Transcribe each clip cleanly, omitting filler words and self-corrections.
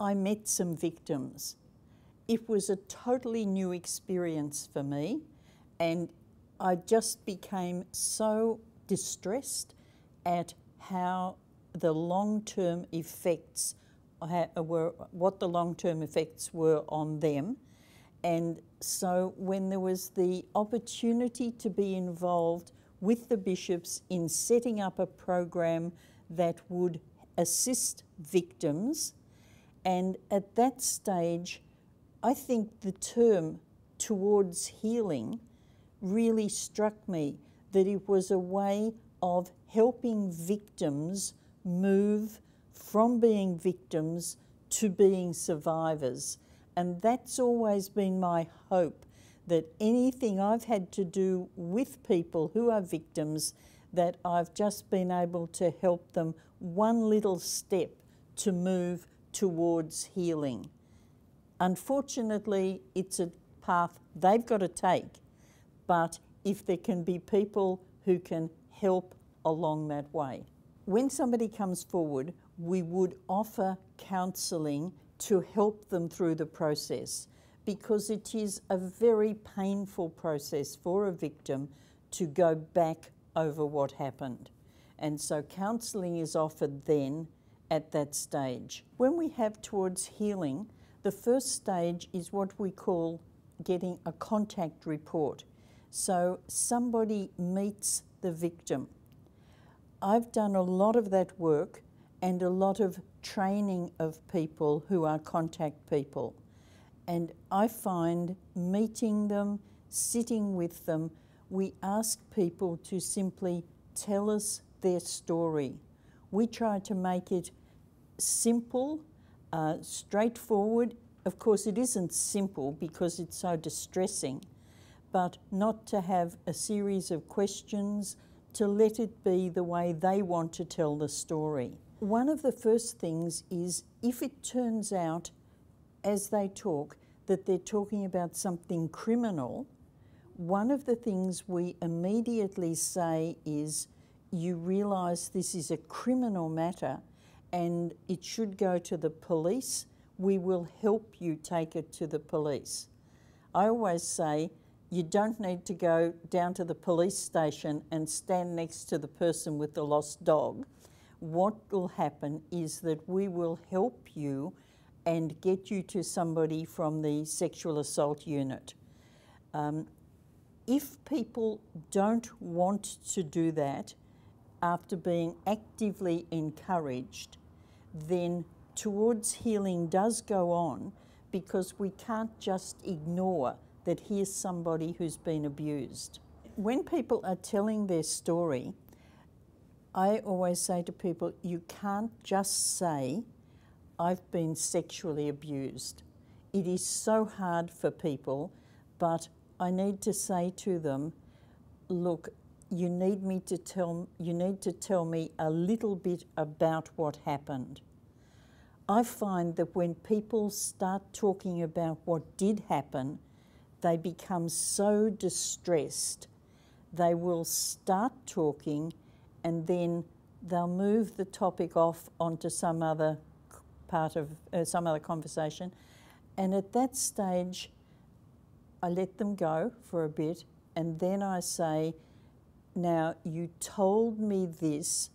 I met some victims. It was a totally new experience for me, and I just became so distressed at how the long-term effects were, what the long-term effects were on them. And so when there was the opportunity to be involved with the bishops in setting up a program that would assist victims, and at that stage, I think the term towards healing really struck me, that it was a way of helping victims move from being victims to being survivors. And that's always been my hope, that anything I've had to do with people who are victims, that I've just been able to help them one little step to move towards healing. Unfortunately, it's a path they've got to take, but if there can be people who can help along that way. When somebody comes forward, we would offer counselling to help them through the process, because it is a very painful process for a victim to go back over what happened. And so counselling is offered then at that stage. When we have towards healing, the first stage is what we call getting a contact report. So somebody meets the victim. I've done a lot of that work and a lot of training of people who are contact people. And I find meeting them, sitting with them, we ask people to simply tell us their story. We try to make it simple, straightforward. Of course, it isn't simple because it's so distressing, but not to have a series of questions, to let it be the way they want to tell the story. One of the first things is, if it turns out as they talk that they're talking about something criminal, one of the things we immediately say is, you realise this is a criminal matter and it should go to the police. We will help you take it to the police. I always say, you don't need to go down to the police station and stand next to the person with the lost dog. What will happen is that we will help you and get you to somebody from the sexual assault unit. If people don't want to do that after being actively encouraged, then towards healing does go on, because we can't just ignore that here's somebody who's been abused. When people are telling their story, I always say to people, you can't just say, I've been sexually abused. It is so hard for people, but I need to say to them, look, you need to tell me a little bit about what happened. I find that when people start talking about what did happen, they become so distressed, they will start talking and then they'll move the topic off onto some other part of some other conversation. And at that stage, I let them go for a bit, and then I say, now you told me this,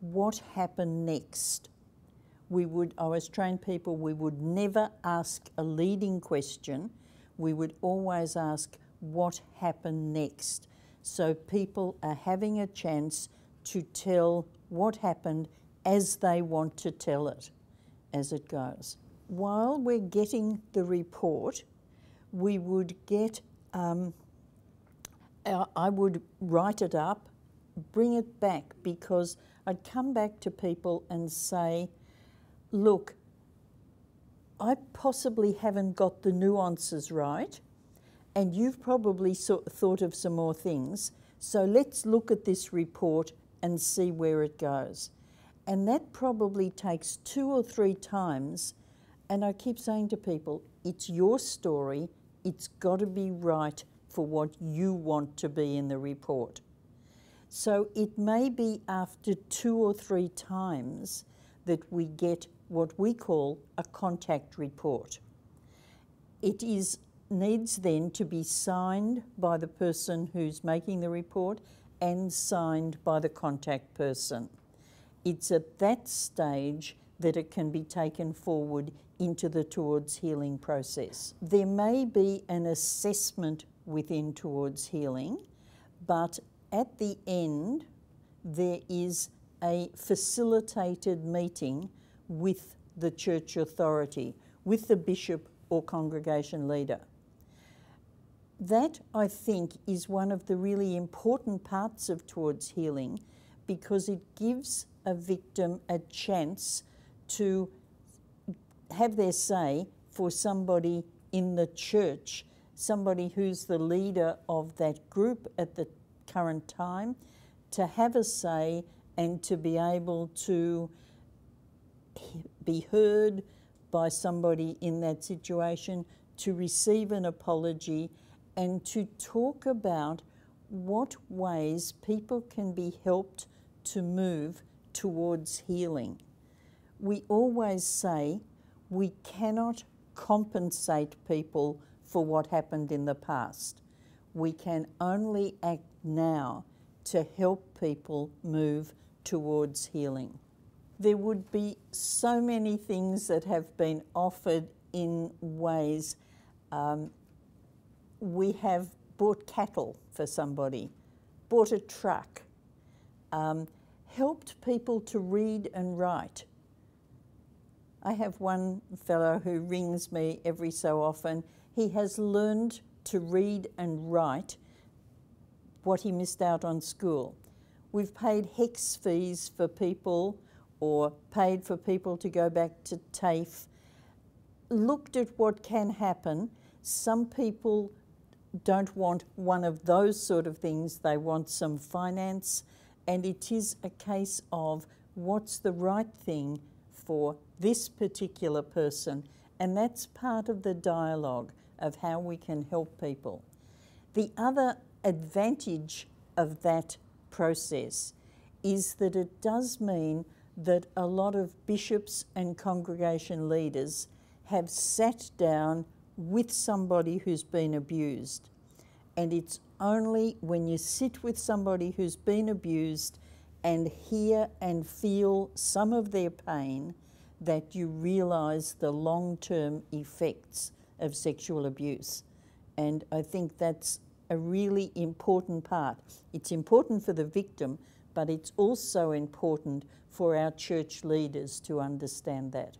what happened next? I always train people, we would never ask a leading question. We would always ask, what happened next? So people are having a chance to tell what happened as they want to tell it, as it goes. While we're getting the report, we would get, I would write it up, bring it back, because I'd come back to people and say, look, I possibly haven't got the nuances right, and you've probably thought of some more things, so let's look at this report and see where it goes. And that probably takes 2 or 3 times, and I keep saying to people, it's your story, it's got to be right for what you want to be in the report. So it may be after 2 or 3 times that we get what we call a contact report. It needs then to be signed by the person who's making the report and signed by the contact person. It's at that stage that it can be taken forward into the Towards Healing process. There may be an assessment within Towards Healing, but at the end there is a facilitated meeting with the church authority, with the bishop or congregation leader. That, I think, is one of the really important parts of Towards Healing, because it gives a victim a chance to have their say for somebody in the church, somebody who's the leader of that group at the current time, to have a say and to be able to be heard by somebody in that situation, to receive an apology, and to talk about what ways people can be helped to move towards healing. We always say we cannot compensate people for what happened in the past. We can only act now to help people move towards healing. There would be so many things that have been offered in ways. We have bought cattle for somebody, bought a truck, helped people to read and write. I have one fellow who rings me every so often. He has learned to read and write what he missed out on school. We've paid HECS fees for people, or paid for people to go back to TAFE, looked at what can happen. Some people don't want one of those sort of things, they want some finance, and it is a case of what's the right thing for this particular person, and that's part of the dialogue of how we can help people. The other advantage of that process is that it does mean that a lot of bishops and congregation leaders have sat down with somebody who's been abused. And it's only when you sit with somebody who's been abused and hear and feel some of their pain that you realise the long-term effects of sexual abuse. And I think that's a really important part. It's important for the victim, but it's also important for our church leaders to understand that.